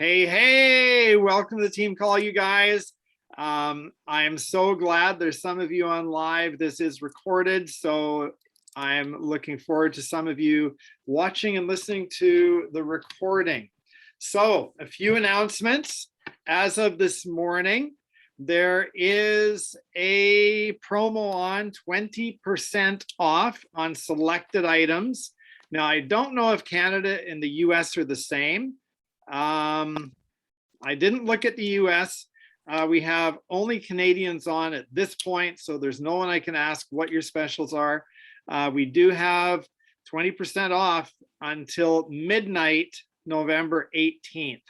Hey, welcome to the team call, you guys. I am so glad there's some of you on live. This is recorded, so I'm looking forward to some of you watching and listening to the recording. So a few announcements. As of this morning, there is a promo on 20% off on selected items. Now, I don't know if Canada and the US are the same. I didn't look at the US. We have only Canadians on at this point, so there's no one I can ask what your specials are. We do have 20% off until midnight, November 18th.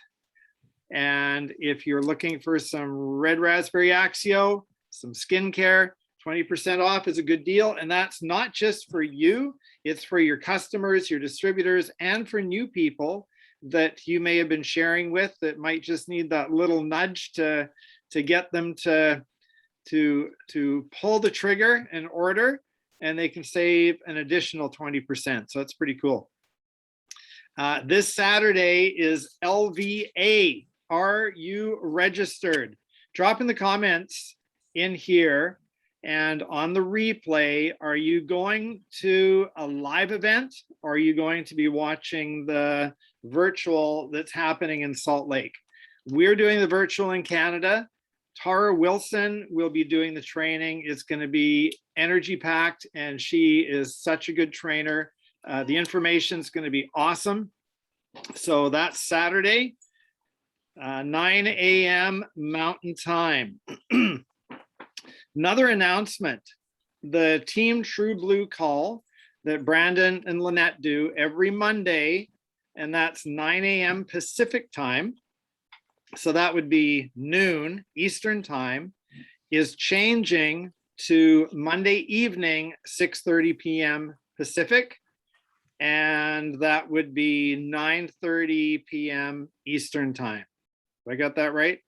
And if you're looking for some red raspberry Axio, some skincare, 20% off is a good deal. And that's not just for you, it's for your customers, your distributors, and for new people that you may have been sharing with that might just need that little nudge to get them to pull the trigger and order, and they can save an additional 20%. So that's pretty cool. This Saturday is LVA. Are you registered? Drop in the comments in here and on the replay, are you going to a live event or are you going to be watching the virtual that's happening in Salt Lake? We're doing the virtual in Canada. Tara Wilson will be doing the training. It's going to be energy packed and she is such a good trainer. The information is going to be awesome. So that's Saturday, 9 a.m. Mountain Time. Another announcement, the Team True Blue call that Brandon and Lynette do every Monday, and that's 9 a.m. Pacific time, so that would be noon Eastern time, is changing to Monday evening, 6:30 p.m. Pacific, and that would be 9:30 p.m. Eastern time. I got that right?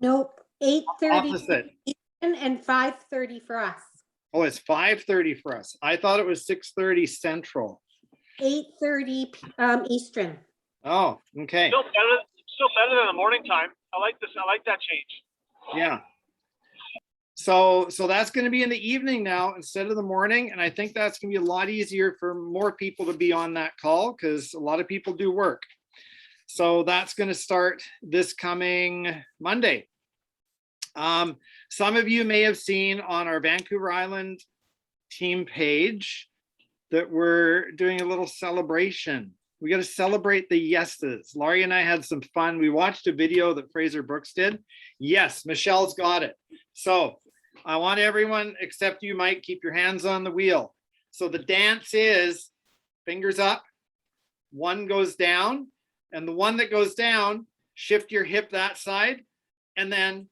Nope, 8:30 Opposite. and 5:30 for us. Oh, it's 5:30 for us. I thought it was 6:30 Central. 8:30 Eastern. Oh, okay. Still better than the morning time. I like this. I like that change. Yeah. So that's going to be in the evening now instead of the morning, and I think that's going to be a lot easier for more people to be on that call because a lot of people do work. So that's going to start this coming Monday. Some of you may have seen on our Vancouver Island team page that we're doing a little celebration. We got to celebrate the yeses. Laurie and I had some fun. We watched a video that Fraser Brooks did. Yes, Michelle's got it. So I want everyone, except you, Mike, keep your hands on the wheel. So the dance is fingers up, one goes down, and the one that goes down, shift your hip that side, and then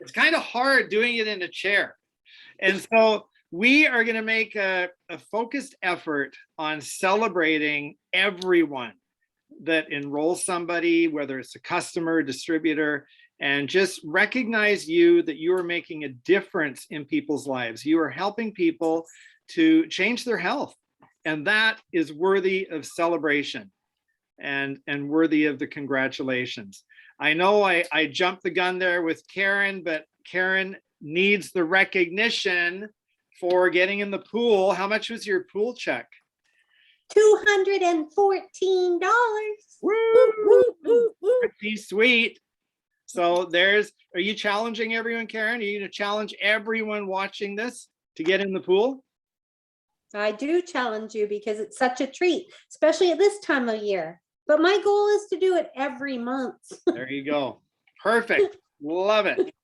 it's kind of hard doing it in a chair. And so we are going to make a focused effort on celebrating everyone that enrolls somebody, whether it's a customer, distributor, and just recognize you that you are making a difference in people's lives. You are helping people to change their health. And that is worthy of celebration and worthy of the congratulations. I know I jumped the gun there with Karen, but Karen needs the recognition for getting in the pool. How much was your pool check? $214. Woo! Pretty sweet. So are you challenging everyone, Karen? Are you going to challenge everyone watching this to get in the pool? I do challenge you because it's such a treat, especially at this time of year. But my goal is to do it every month. There you go. Perfect. Love it.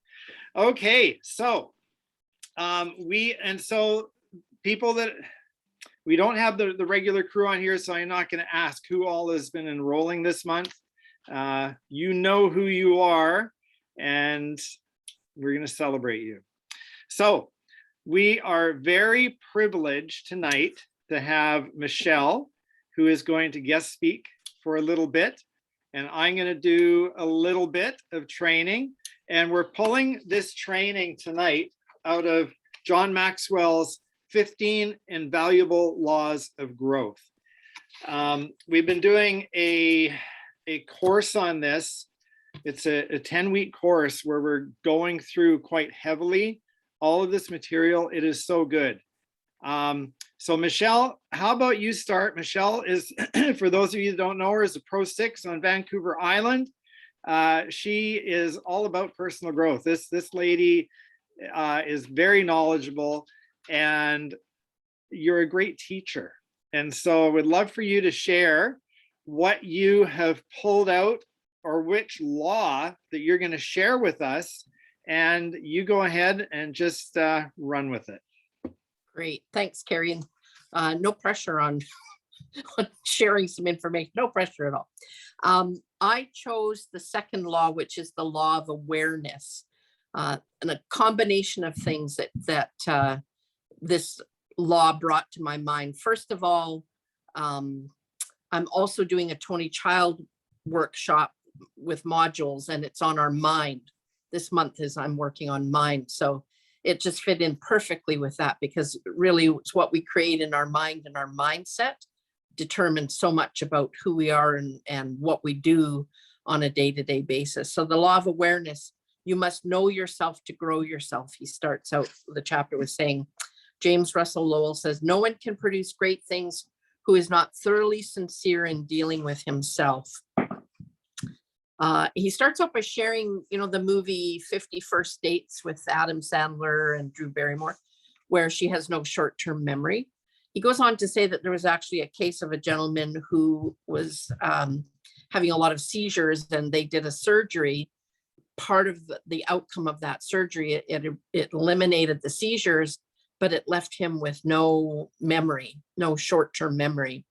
Okay, so people that we don't have the regular crew on here, so I'm not going to ask who all has been enrolling this month. You know who you are, and we're going to celebrate you. So we are very privileged tonight to have Michelle, who is going to guest speak for a little bit, and I'm going to do a little bit of training, and we're pulling this training tonight out of John Maxwell's 15 Invaluable Laws of Growth. We've been doing a a course on this. It's a 10-week course where we're going through quite heavily all of this material. It is so good. So Michelle, how about you start? Michelle is, for those of you that don't know her, is a Pro 6 on Vancouver Island. She is all about personal growth. This lady is very knowledgeable, and you're a great teacher. And so I would love for you to share what you have pulled out, or which law that you're going to share with us. And you go ahead and just run with it. Great, thanks, Carrie. And no pressure on, on sharing some information, no pressure at all. I chose the second law, which is the law of awareness, and a combination of things that this law brought to my mind. First of all, I'm also doing a Tony Child workshop with modules, and it's on our mind. This month is I'm working on mind. So it just fit in perfectly with that, because really it's what we create in our mind and our mindset determines so much about who we are and what we do on a day-to-day basis. So the law of awareness, you must know yourself to grow yourself. He starts out the chapter with saying, James Russell Lowell says, no one can produce great things who is not thoroughly sincere in dealing with himself. He starts off by sharing, the movie 50 First Dates with Adam Sandler and Drew Barrymore, where she has no short-term memory. He goes on to say that there was actually a case of a gentleman who was having a lot of seizures, and they did a surgery. Part of the outcome of that surgery, it eliminated the seizures, but it left him with no memory, no short-term memory.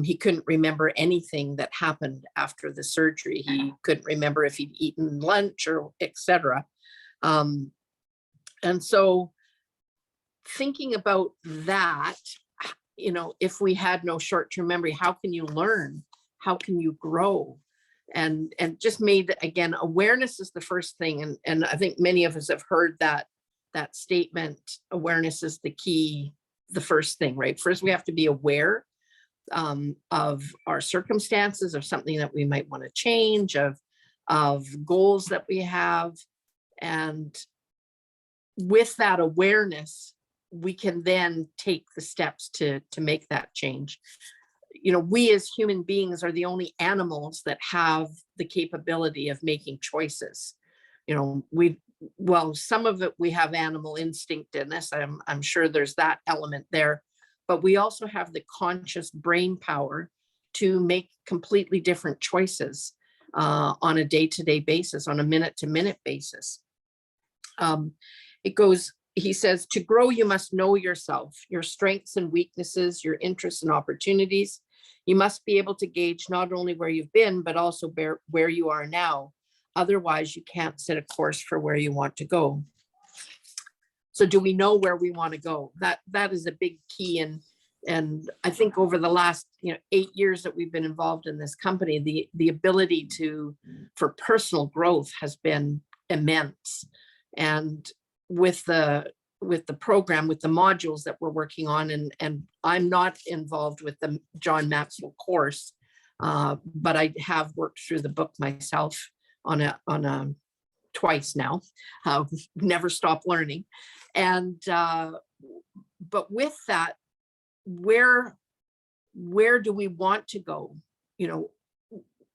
He couldn't remember anything that happened after the surgery. He couldn't remember if he'd eaten lunch or etc. And so thinking about that, if we had no short-term memory, how can you learn? How can you grow? And just made, again, awareness is the first thing. And I think many of us have heard that statement, awareness is the key, the first thing, right? First, we have to be aware of our circumstances, of something that we might want to change, of goals that we have. And with that awareness, we can then take the steps to make that change. We as human beings are the only animals that have the capability of making choices. Some of it, we have animal instinct in us. I'm sure there's that element there, but we also have the conscious brain power to make completely different choices on a day-to-day basis, on a minute-to-minute basis. He says, to grow, you must know yourself, your strengths and weaknesses, your interests and opportunities. You must be able to gauge not only where you've been, but also where you are now. Otherwise, you can't set a course for where you want to go. So do we know where we want to go? That is a big key. And I think over the last 8 years that we've been involved in this company, the ability for personal growth has been immense. And with the program, with the modules that we're working on, and I'm not involved with the John Maxwell course, but I have worked through the book myself on a twice now. Never stop learning. And but with that, where do we want to go?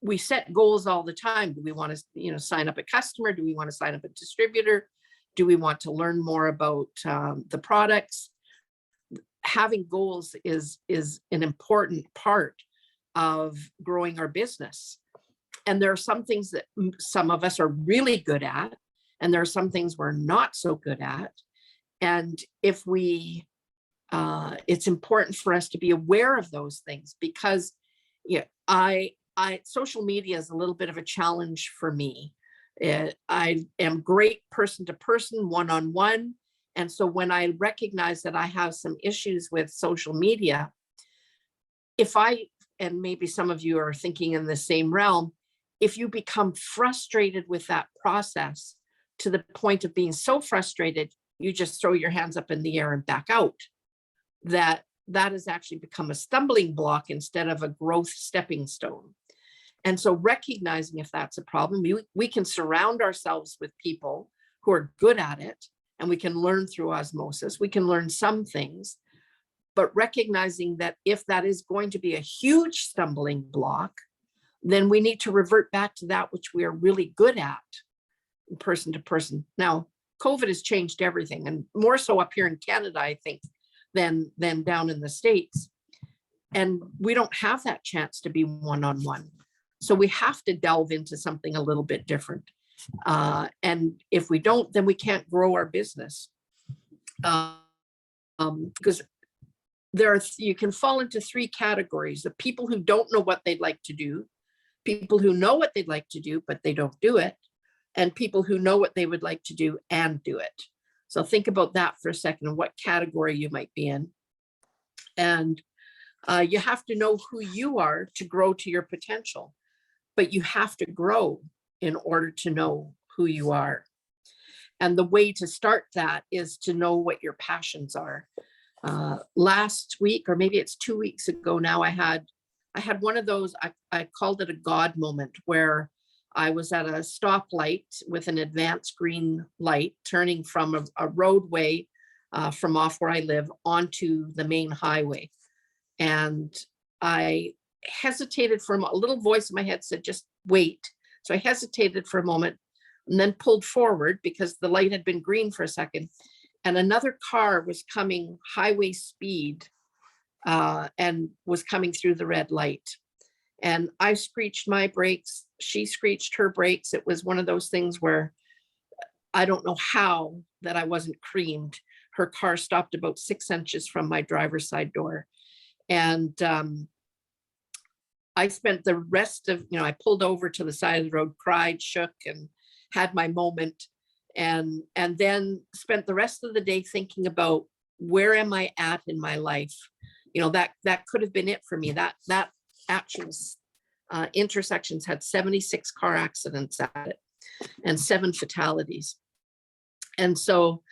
We set goals all the time. Do we want to sign up a customer? Do we want to sign up a distributor? Do we want to learn more about the products? Having goals is an important part of growing our business. And there are some things that some of us are really good at, and there are some things we're not so good at. And if it's important for us to be aware of those things, because social media is a little bit of a challenge for me. I am great person to person, one-on-one. And so when I recognize that I have some issues with social media, and maybe some of you are thinking in the same realm, if you become frustrated with that process to the point of being so frustrated, you just throw your hands up in the air and back out, that has actually become a stumbling block instead of a growth stepping stone. And so recognizing if that's a problem, we can surround ourselves with people who are good at it, and we can learn through osmosis. We can learn some things, but recognizing that if that is going to be a huge stumbling block, then we need to revert back to that which we are really good at, person to person. Now, COVID has changed everything, and more so up here in Canada, I think, than down in the States. And we don't have that chance to be one-on-one. So we have to delve into something a little bit different. And if we don't, then we can't grow our business. Because you can fall into three categories: the people who don't know what they'd like to do, people who know what they'd like to do, but they don't do it, and people who know what they would like to do and do it. So think about that for a second, and what category you might be in. And you have to know who you are to grow to your potential, but you have to grow in order to know who you are. And the way to start that is to know what your passions are. Last week, or maybe it's 2 weeks ago now, I had one of those, I called it a God moment, where I was at a stoplight with an advanced green light turning from a roadway from off where I live onto the main highway. And I hesitated for a little voice in my head said, just wait. So I hesitated for a moment and then pulled forward because the light had been green for a second. And another car was coming highway speed and was coming through the red light. And I screeched my brakes. She screeched her brakes. It was one of those things where I don't know how that I wasn't creamed. Her car stopped about 6 inches from my driver's side door. And I spent the rest of, I pulled over to the side of the road, cried, shook, and had my moment. And then spent the rest of the day thinking about, where am I at in my life? That could have been it for me. That actual intersections had 76 car accidents at it and 7 fatalities. And so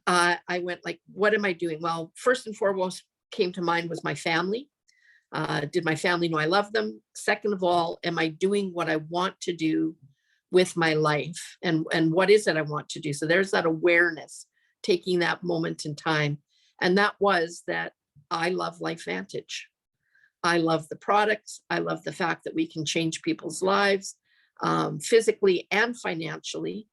I went like, what am I doing? Well, first and foremost came to mind was my family. Did my family know I love them? Second of all, am I doing what I want to do with my life? And what is it I want to do? So there's that awareness, taking that moment in time. And that was that I love LifeVantage. I love the products. I love the fact that we can change people's lives physically and financially.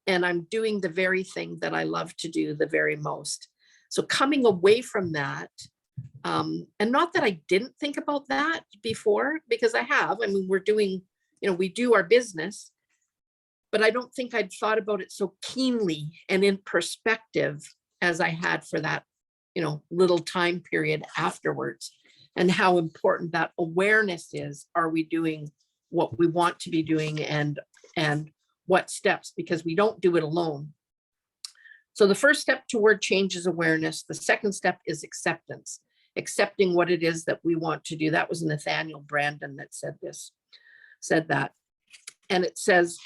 And I'm doing the very thing that I love to do the very most. So coming away from that, and not that I didn't think about that before, because I have, we're doing, we do our business, but I don't think I'd thought about it so keenly and in perspective as I had for that, little time period afterwards, and how important that awareness is. Are we doing what we want to be doing, and what steps, because we don't do it alone. So the first step toward change is awareness. The second step is acceptance, accepting what it is that we want to do. That was Nathaniel Brandon that said that. And it says,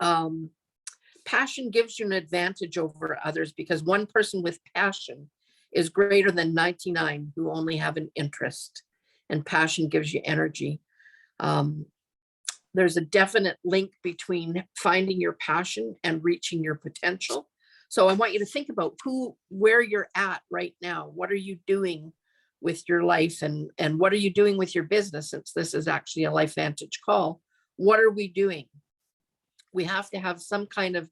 passion gives you an advantage over others because one person with passion is greater than 99 who only have an interest, and passion gives you energy. There's a definite link between finding your passion and reaching your potential. So I want you to think about where you're at right now. What are you doing with your life, and what are you doing with your business? Since this is actually a LifeVantage call, what are we doing? We have to have some kind of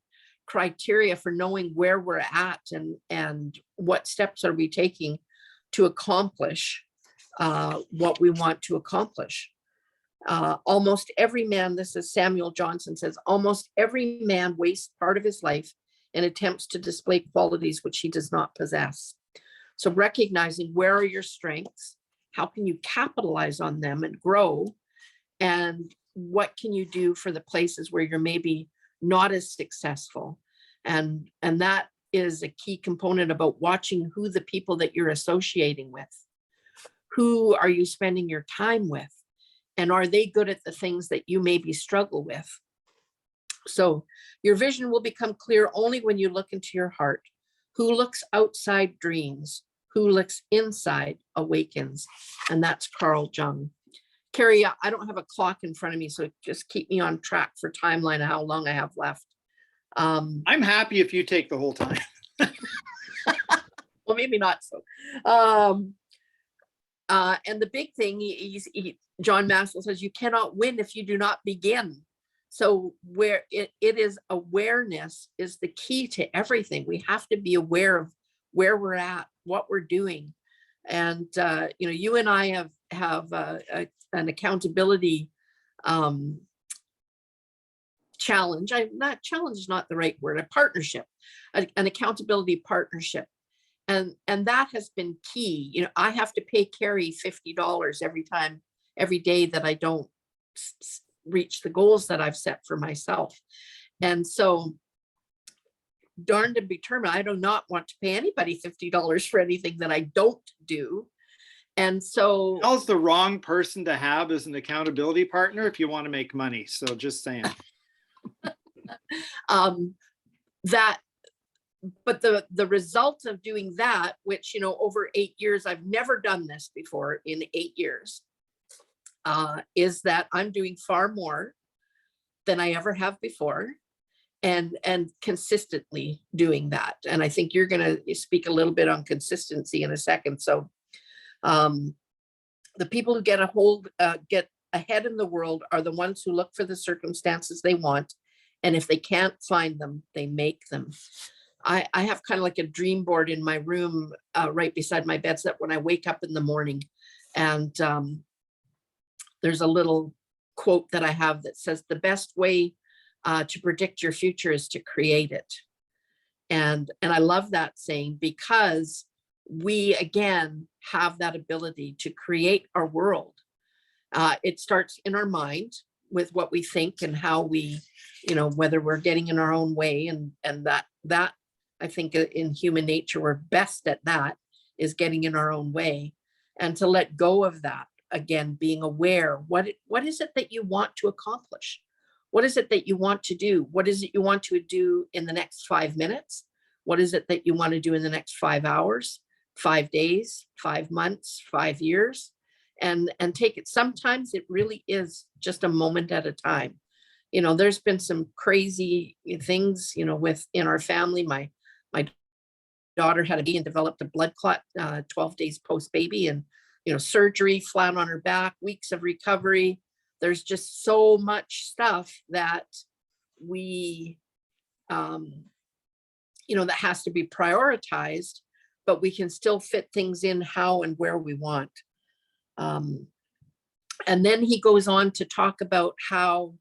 criteria for knowing where we're at and what steps are we taking to accomplish what we want to accomplish. Almost every man, this is Samuel Johnson says, almost every man wastes part of his life in attempts to display qualities which he does not possess. So recognizing where are your strengths, how can you capitalize on them and grow, and what can you do for the places where you're maybe not as successful. And that is a key component about watching who the people that you're associating with, who are you spending your time with, and are they good at the things that you maybe struggle with. So your vision will become clear only when you look into your heart. Who looks outside dreams, who looks inside awakens. And that's Carl Jung. Carrie, I don't have a clock in front of me, so just keep me on track for timeline of how long I have left. I'm happy if you take the whole time. Well, maybe not so. And the big thing, John Maxwell says, you cannot win if you do not begin. So where it is, awareness is the key to everything. We have to be aware of where we're at, what we're doing. And, you know, you and I have an accountability challenge. Challenge is not the right word, a partnership, an accountability partnership. And that has been key. You know, I have to pay Carrie $50 every day that I don't reach the goals that I've set for myself. And so darned and determined, I do not want to pay anybody $50 for anything that I don't do. And so Michelle's the wrong person to have as an accountability partner if you want to make money. So just saying. But the result of doing that, which, you know, over 8 years, I've never done this before in 8 years, is that I'm doing far more than I ever have before, and consistently doing that. And I think you're going to speak a little bit on consistency in a second. So the people who get ahead in the world are the ones who look for the circumstances they want. And if they can't find them, they make them. I have kind of like a dream board in my room right beside my bed, so that when I wake up in the morning, and there's a little quote that I have that says, the best way to predict your future is to create it. And I love that saying, because we, again, have that ability to create our world. It starts in our mind with what we think and how we, you know, whether we're getting in our own way, and that I think in human nature, we're best at that, is getting in our own way. And to let go of that, again, being aware, what is it that you want to accomplish? What is it that you want to do? What is it you want to do in the next 5 minutes? What is it that you want to do in the next 5 hours, 5 days, 5 months, 5 years? And take it. Sometimes it really is just a moment at a time. You know, there's been some crazy things, you know, in our family. My daughter had a baby and developed a blood clot 12 days post baby, and, you know, surgery, flat on her back, weeks of recovery. There's just so much stuff that we, you know, that has to be prioritized, but we can still fit things in how and where we want. And then he goes on to talk about how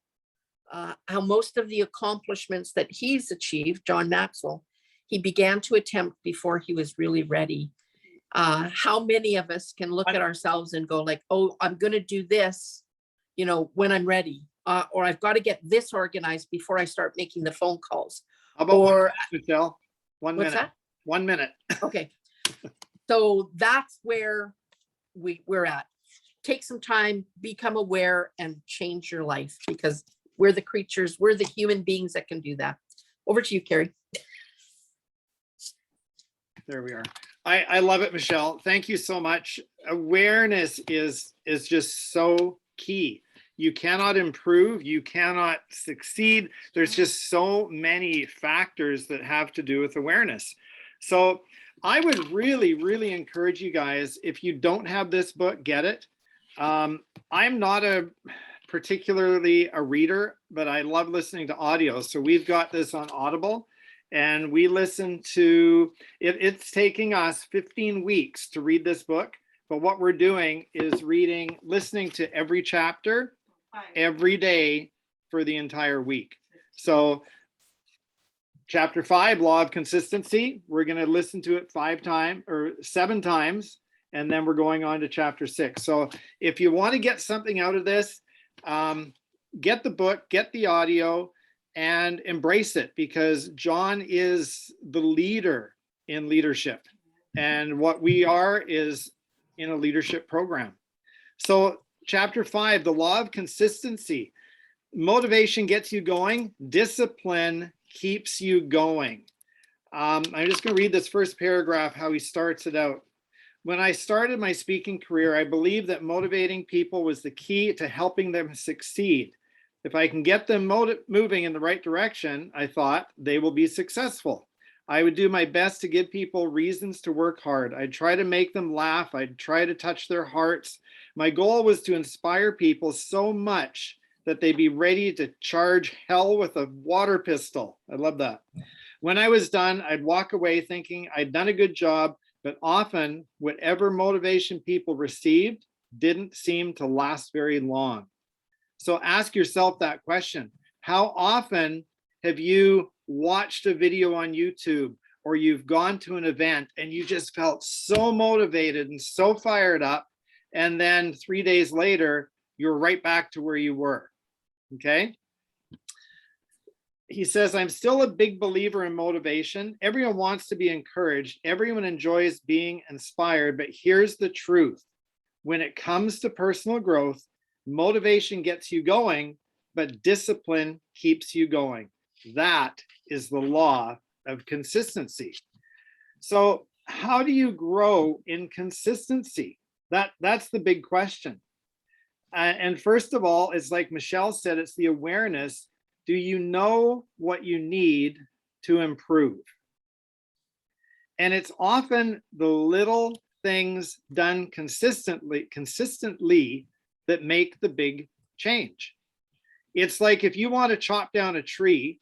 most of the accomplishments that he's achieved, John Maxwell, he began to attempt before he was really ready. How many of us can look at ourselves and go like, oh, I'm going to do this, you know, when I'm ready, or I've got to get this organized before I start making the phone calls. How about Or, Michelle? 1 what's minute. that? 1 minute. Okay. So that's where we're at. Take some time, become aware, and change your life, because we're the creatures, we're the human beings that can do that. Over to you, Carrie. There we are. I love it, Michelle. Thank you so much. Awareness is just so key. You cannot improve, you cannot succeed. There's just so many factors that have to do with awareness. So I would really, really encourage you guys, if you don't have this book, get it. I'm not particularly a reader, but I love listening to audio. So we've got this on Audible, and we listen to it. It's taking us 15 weeks to read this book. But what we're doing is listening to every chapter every day for the entire week. So chapter 5, Law of Consistency, we're going to listen to it 7 times. And then we're going on to chapter 6. So if you want to get something out of this, get the book, get the audio, and embrace it, because John is the leader in leadership. And what we are is in a leadership program. So chapter 5, the law of consistency. Motivation gets you going. Discipline keeps you going. I'm just going to read this first paragraph, how he starts it out. When I started my speaking career, I believed that motivating people was the key to helping them succeed. If I can get them moving in the right direction, I thought they will be successful. I would do my best to give people reasons to work hard. I'd try to make them laugh. I'd try to touch their hearts. My goal was to inspire people so much that they'd be ready to charge hell with a water pistol. I love that. When I was done, I'd walk away thinking I'd done a good job, but often whatever motivation people received didn't seem to last very long. So ask yourself that question. How often have you watched a video on YouTube, or you've gone to an event and you just felt so motivated and so fired up, and then 3 days later, you're right back to where you were, okay? He says, I'm still a big believer in motivation. Everyone wants to be encouraged. Everyone enjoys being inspired, but here's the truth. When it comes to personal growth, motivation gets you going, but discipline keeps you going. That is the law of consistency. So how do you grow in consistency? That's the big question. And first of all, it's like Michelle said, it's the awareness. Do you know what you need to improve? And it's often the little things done consistently that make the big change. It's like if you want to chop down a tree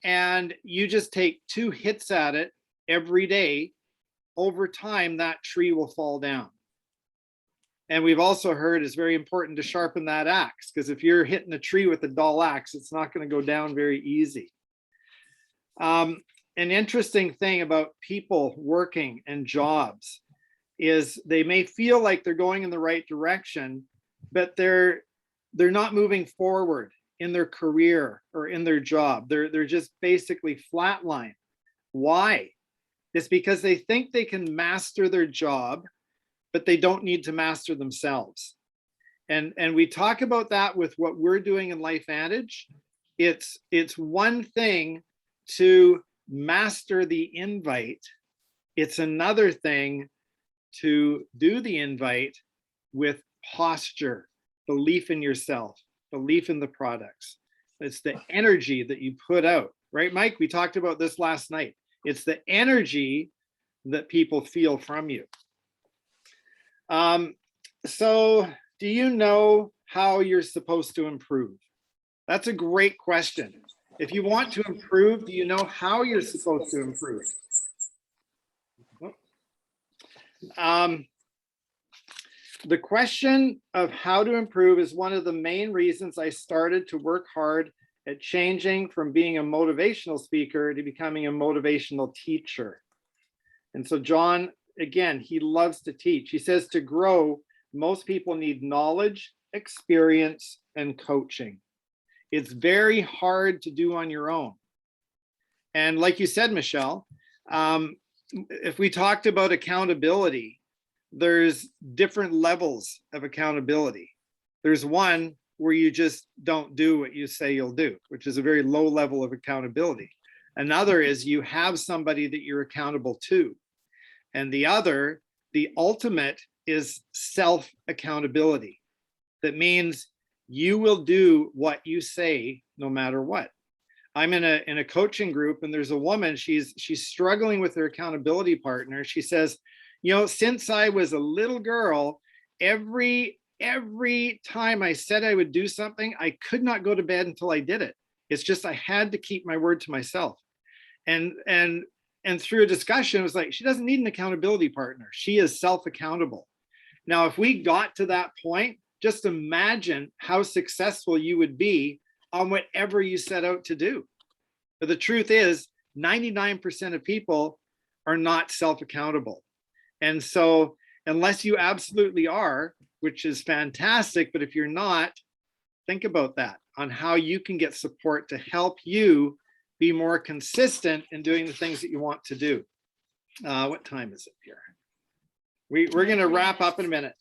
and you just take 2 hits at it every day, over time, that tree will fall down. And we've also heard it's very important to sharpen that axe, because if you're hitting a tree with a dull axe, it's not going to go down very easy. An interesting thing about people working and jobs is they may feel like they're going in the right direction, but they're not moving forward in their career or in their job. They're just basically flatline. Why? It's because they think they can master their job, but they don't need to master themselves. And we talk about that with what we're doing in LifeVantage. It's one thing to master the invite. It's another thing to do the invite with posture, belief in yourself, belief in the products. It's the energy that you put out, right, Mike? We talked about this last night. It's the energy that people feel from you. So do you know how you're supposed to improve? That's a great question. If you want to improve, do you know how you're supposed to improve? The question of how to improve is one of the main reasons I started to work hard at changing from being a motivational speaker to becoming a motivational teacher. And so John, again, he loves to teach. He says to grow, most people need knowledge, experience, and coaching. It's very hard to do on your own. And like you said, Michelle, if we talked about accountability, there's different levels of accountability. There's one where you just don't do what you say you'll do, which is a very low level of accountability. Another is you have somebody that you're accountable to. And the other, the ultimate, is self-accountability. That means you will do what you say no matter what. I'm in a coaching group, and there's a woman, she's struggling with her accountability partner. She says, you know, since I was a little girl, every time I said I would do something, I could not go to bed until I did it. It's just I had to keep my word to myself. And through a discussion, it was like, she doesn't need an accountability partner. She is self-accountable. Now, if we got to that point, just imagine how successful you would be on whatever you set out to do. But the truth is, 99% of people are not self-accountable. And so unless you absolutely are, which is fantastic, but if you're not, think about that, on how you can get support to help you be more consistent in doing the things that you want to do. What time is it here? We're going to wrap up in a minute.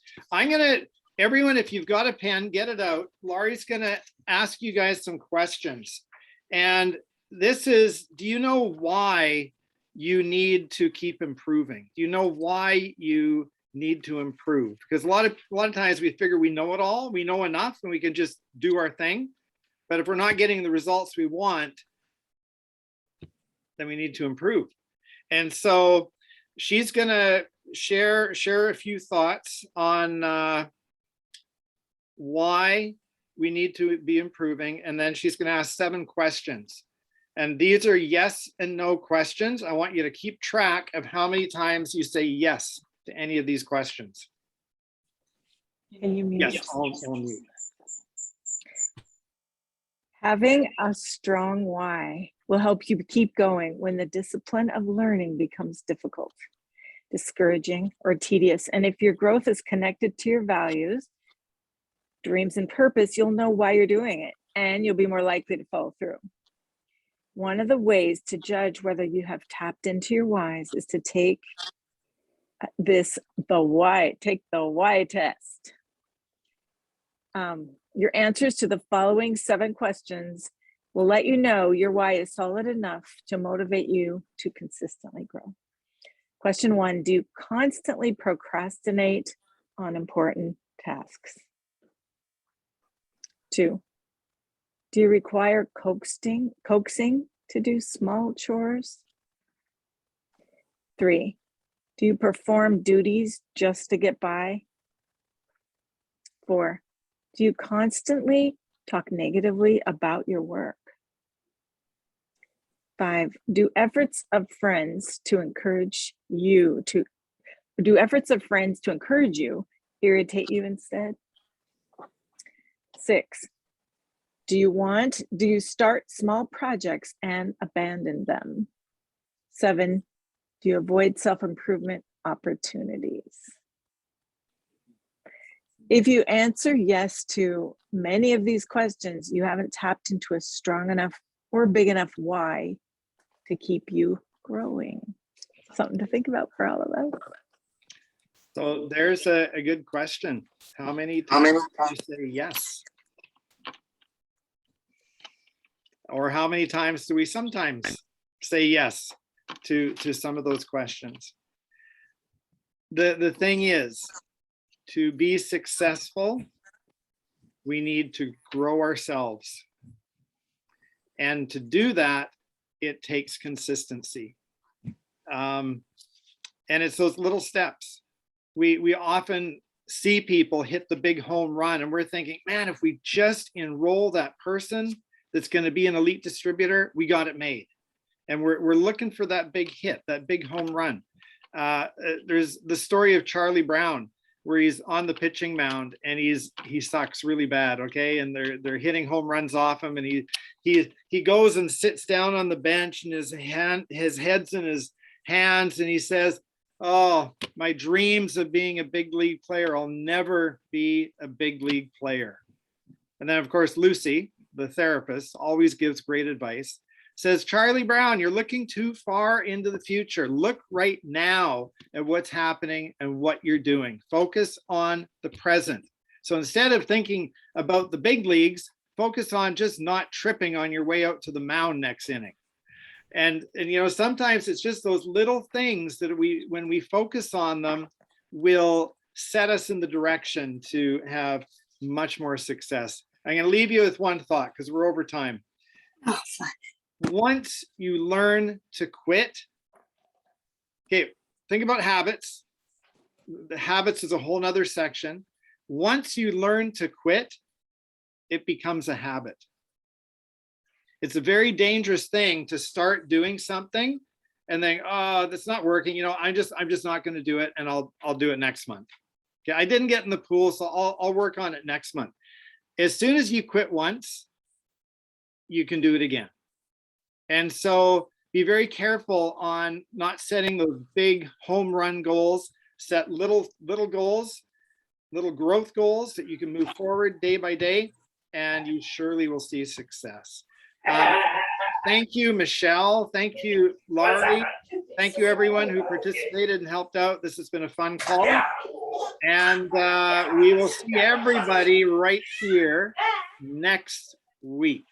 Everyone, if you've got a pen, get it out. Laurie's going to ask you guys some questions. And this is, do you know why you need to keep improving? Do you know why you need to improve? Because a lot of times we figure we know it all, we know enough, and we can just do our thing. But if we're not getting the results we want, then we need to improve. And so she's gonna share a few thoughts on why we need to be improving, and then she's gonna ask 7 questions. And these are yes and no questions. I want you to keep track of how many times you say yes to any of these questions. Can you mute? Yes, I'll mute. Having a strong why will help you keep going when the discipline of learning becomes difficult, discouraging, or tedious. And if your growth is connected to your values, dreams, and purpose, you'll know why you're doing it, and you'll be more likely to follow through. One of the ways to judge whether you have tapped into your whys is to take the why test. Your answers to the following 7 questions will let you know your why is solid enough to motivate you to consistently grow. Question 1, do you constantly procrastinate on important tasks? 2, do you require coaxing to do small chores? 3, do you perform duties just to get by? 4, do you constantly talk negatively about your work? 5, do efforts of friends to encourage you irritate you instead? 6, do you start small projects and abandon them? 7, do you avoid self-improvement opportunities? If you answer yes to many of these questions, you haven't tapped into a strong enough or big enough why to keep you growing. Something to think about for all of us. So there's a good question. How many times do you say yes? Or how many times do we sometimes say yes to some of those questions? The thing is, to be successful, we need to grow ourselves. And to do that, it takes consistency. And it's those little steps. We often see people hit the big home run and we're thinking, man, if we just enroll that person that's going to be an elite distributor, we got it made. And we're looking for that big hit, that big home run. There's the story of Charlie Brown, where he's on the pitching mound and he sucks really bad, okay? And they're hitting home runs off him, and he goes and sits down on the bench, and his head's in his hands, and he says, "Oh, my dreams of being a big league player, I'll never be a big league player." And then of course Lucy, the therapist, always gives great advice, says, "Charlie Brown, you're looking too far into the future. Look right now at what's happening and what you're doing. Focus on the present." So instead of thinking about the big leagues, focus on just not tripping on your way out to the mound next inning. And you know, sometimes it's just those little things that when we focus on them, will set us in the direction to have much more success. I'm going to leave you with one thought because we're over time. Oh, fun. Once you learn to quit, okay, think about habits. The habits is a whole nother section. Once you learn to quit, it becomes a habit. It's a very dangerous thing to start doing something and then, oh, that's not working. You know, I'm just not going to do it, and I'll do it next month. Okay, I didn't get in the pool, so I'll work on it next month. As soon as you quit once, you can do it again. And so be very careful on not setting those big home run goals. Set little goals, little growth goals that you can move forward day by day, and you surely will see success. Thank you, Michelle. Thank you, Laurie. Thank you, everyone who participated and helped out. This has been a fun call. And we will see everybody right here next week.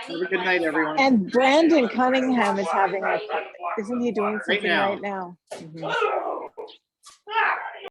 Have a good night, everyone. And Brandon Cunningham is having a, isn't he doing something now. right now? Mhm.